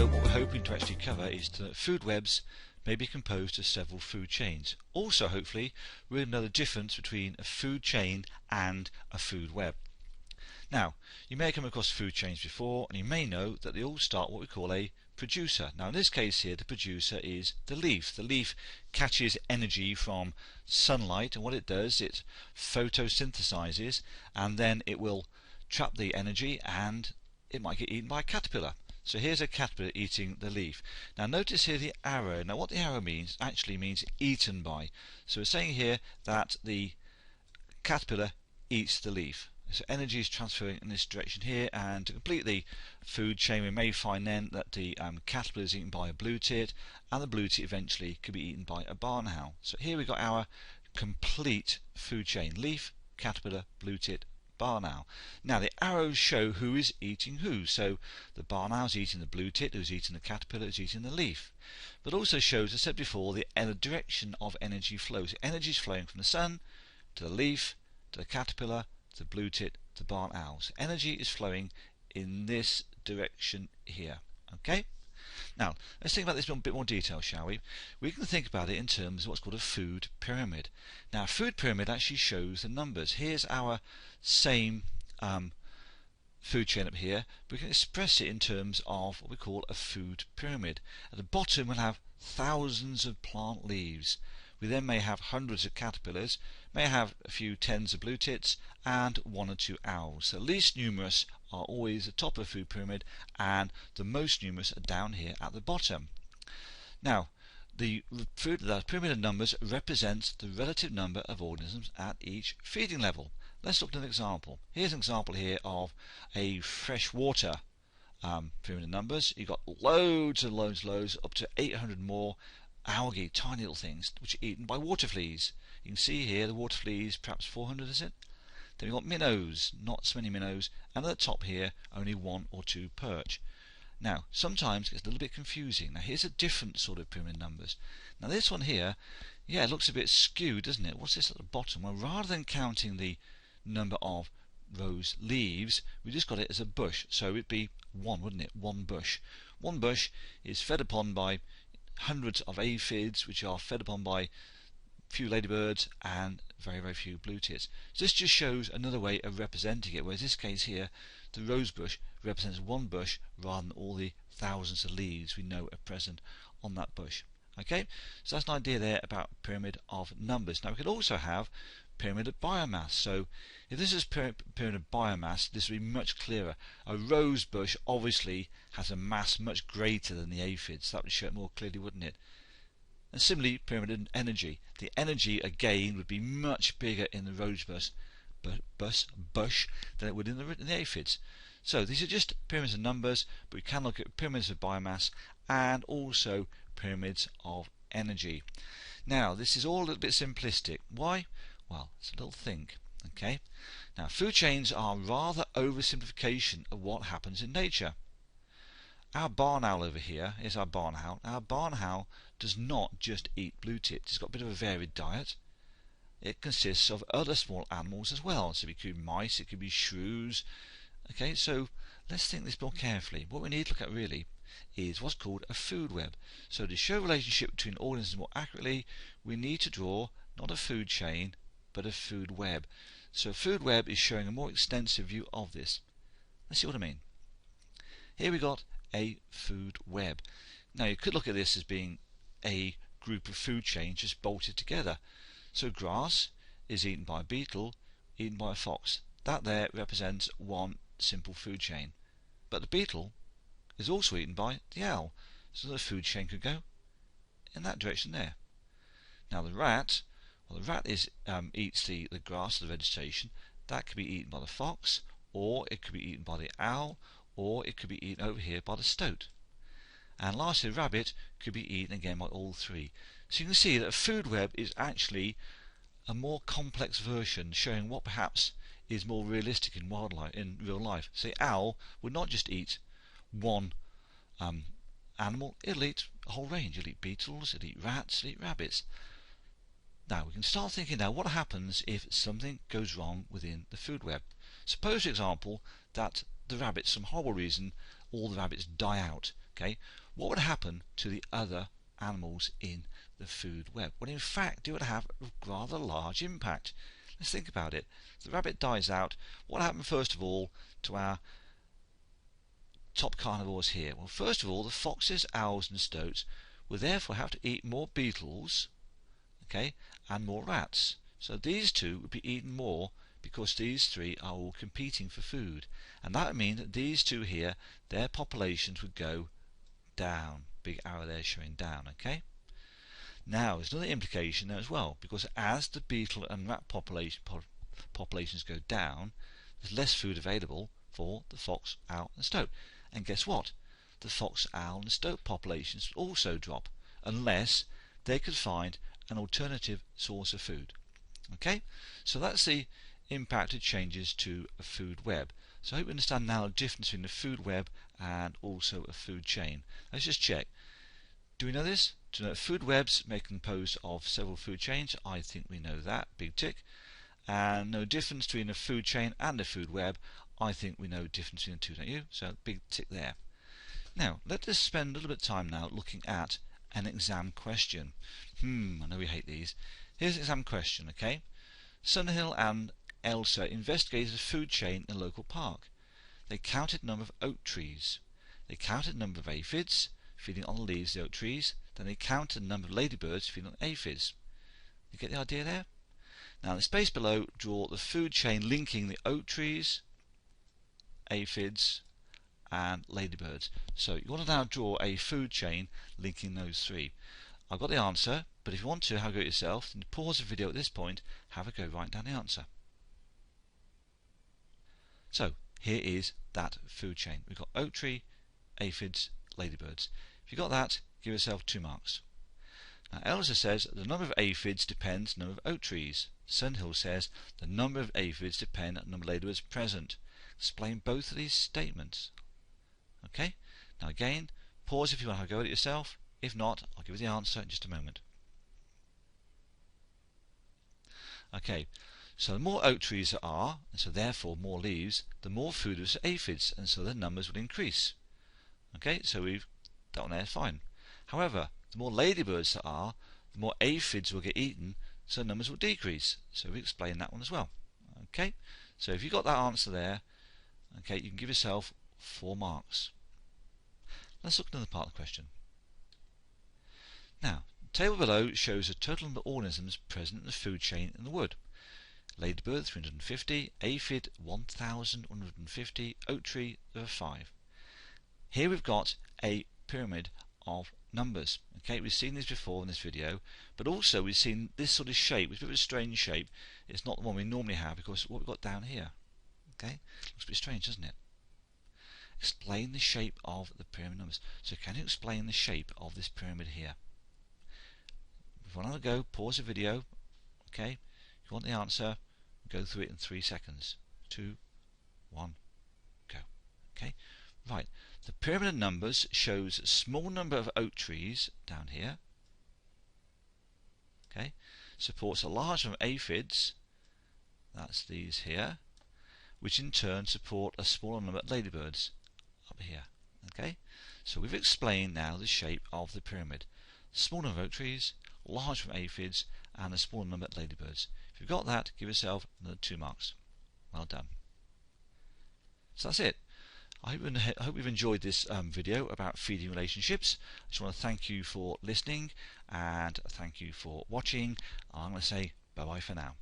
video, what we're hoping to actually cover is that food webs may be composed of several food chains. Also, hopefully, we'll know the difference between a food chain and a food web. Now, you may have come across food chains before, and you may know that they all start what we call a producer. Now, in this case here, the producer is the leaf. The leaf catches energy from sunlight, and what it does, it photosynthesizes, and then it will trap the energy, and it might get eaten by a caterpillar. So here's a caterpillar eating the leaf. Now notice here the arrow. Now what the arrow means actually means eaten by. So we're saying here that the caterpillar eats the leaf. So energy is transferring in this direction here, and to complete the food chain we may find then that the caterpillar is eaten by a blue tit, and the blue tit eventually could be eaten by a barn owl. So here we've got our complete food chain: leaf, caterpillar, blue tit, barn owl. Now the arrows show who is eating who. So the barn owl is eating the blue tit, who's eating the caterpillar, who's eating the leaf. But also shows, as I said before, the direction of energy flow. So energy is flowing from the sun to the leaf, to the caterpillar, to the blue tit, to the barn owl. So energy is flowing in this direction here. Okay? Now, let's think about this in a bit more detail, shall we? We can think about it in terms of what's called a food pyramid. Now, a food pyramid actually shows the numbers. Here's our same food chain up here. We can express it in terms of what we call a food pyramid. At the bottom, we'll have thousands of plant leaves. We then may have hundreds of caterpillars, may have a few tens of blue tits, and one or two owls. The least numerous are always the top of the food pyramid, and the most numerous are down here at the bottom. Now, the pyramid of numbers represents the relative number of organisms at each feeding level. Let's look at an example. Here's an example here of a freshwater pyramid of numbers. You've got loads and loads, up to 800 more algae, tiny little things, which are eaten by water fleas. You can see here the water fleas, perhaps 400, is it? Then we've got minnows, not so many minnows, and at the top here only one or two perch. Now sometimes it gets a little bit confusing. Now here's a different sort of pyramid numbers. Now this one here, yeah, it looks a bit skewed, doesn't it? What's this at the bottom? Well, rather than counting the number of rose leaves, we just got it as a bush. So it'd be one, wouldn't it? One bush. One bush is fed upon by hundreds of aphids, which are fed upon by few ladybirds and very, very few blue tits. So this just shows another way of representing it, whereas this case here, the rose bush represents one bush rather than all the thousands of leaves we know are present on that bush. Okay, so that's an idea there about pyramid of numbers. Now we could also have pyramid of biomass. So if this is pyramid of biomass, this would be much clearer. A rose bush obviously has a mass much greater than the aphids. That would show it more clearly, wouldn't it? And similarly, pyramid of energy. The energy again would be much bigger in the rose bush than it would in the aphids. So these are just pyramids of numbers, but we can look at pyramids of biomass and also pyramids of energy. Now this is all a little bit simplistic. Why? Well, it's a little think. Okay. Now food chains are rather oversimplification of what happens in nature. Our barn owl over here is our barn owl. Our barn owl does not just eat blue tits. It's got a bit of a varied diet. It consists of other small animals as well. So it could be mice, it could be shrews. Okay, so let's think this more carefully. What we need to look at really is what's called a food web. So to show a relationship between organisms more accurately, we need to draw not a food chain, but a food web. So a food web is showing a more extensive view of this. Let's see what I mean. Here we got a food web. Now you could look at this as being a group of food chains just bolted together. So grass is eaten by a beetle, eaten by a fox. That there represents one simple food chain. But the beetle is also eaten by the owl. So the food chain could go in that direction there. Now the rat, well, the rat eats the grass, the vegetation. That could be eaten by the fox, or it could be eaten by the owl, or it could be eaten over here by the stoat. And lastly, the rabbit could be eaten again by all three. So you can see that a food web is actually a more complex version, showing what perhaps is more realistic in wildlife, in real life. So the owl would not just eat one animal, it'll eat a whole range. It'll eat beetles, it'll eat rats, it'll eat rabbits. Now we can start thinking now what happens if something goes wrong within the food web. Suppose, for example, that the rabbits, for some horrible reason, all the rabbits die out. Okay, what would happen to the other animals in the food web? Well, in fact, it would have a rather large impact. Let's think about it. The rabbit dies out. What happened first of all to our top carnivores here? Well, first of all, the foxes, owls and stoats will therefore have to eat more beetles, okay, and more rats. So these two would be eaten more because these three are all competing for food, and that would mean that these two here, their populations would go down. Big arrow there showing down. Okay, now there's another implication there as well, because as the beetle and rat populations go down, there's less food available for the fox, owl and stoat. And guess what? The fox, owl and stoat populations also drop unless they could find an alternative source of food. Okay, so that's the impact of changes to a food web. So I hope you understand now the difference between a food web and also a food chain. Let's just check. Do we know this? Do we know that food webs may compose of several food chains? I think we know that. Big tick. And no difference between a food chain and a food web? I think we know the difference between the two, don't you? So big tick there. Now, let us spend a little bit of time now looking at an exam question. I know we hate these. Here's an exam question, okay? Sunhill and Elsa investigated a food chain in a local park. They counted the number of oak trees. They counted the number of aphids feeding on the leaves of the oak trees. Then they counted the number of ladybirds feeding on aphids. You get the idea there? Now in the space below, draw the food chain linking the oak trees, aphids and ladybirds. So you want to now draw a food chain linking those three. I've got the answer, but if you want to have a go at yourself, then pause the video at this point, have a go, write down the answer. So here is that food chain. We've got oak tree, aphids, ladybirds. If you got that, give yourself 2 marks. Now Elsa says the number of aphids depends on the number of oak trees. Sunhill says the number of aphids depend on the number of ladybirds present. Explain both of these statements. Okay, now again, pause if you want to have a go at it yourself. If not, I'll give you the answer in just a moment. Okay, so the more oak trees there are, and so therefore more leaves, the more food there's aphids, and so the numbers will increase. Okay, so we've that one there, fine. However, the more ladybirds there are, the more aphids will get eaten, so numbers will decrease. So we explain that one as well. Okay, so if you got that answer there, okay, you can give yourself 4 marks. Let's look at another part of the question. Now, the table below shows the total number of organisms present in the food chain in the wood. Ladybird 350, aphid 1150, oak tree there are 5. Here we've got a pyramid of numbers. Okay, we've seen this before in this video, but also we've seen this sort of shape, which is a bit of a strange shape. It's not the one we normally have because what we've got down here. Okay, looks a bit strange, doesn't it? Explain the shape of the pyramid numbers. So can you explain the shape of this pyramid here? If you want to go, pause the video. Okay, if you want the answer, go through it in 3 seconds. 2, 1, go. Okay, right. The pyramid of numbers shows a small number of oak trees down here. Okay, supports a large number of aphids. That's these here, which in turn support a smaller number of ladybirds up here. Okay, so we've explained now the shape of the pyramid. Small number of oak trees, large number of aphids, and a small number of ladybirds. If you've got that, give yourself another 2 marks. Well done. So that's it. I hope you've enjoyed this video about feeding relationships. I just want to thank you for listening and thank you for watching. I'm going to say bye bye for now.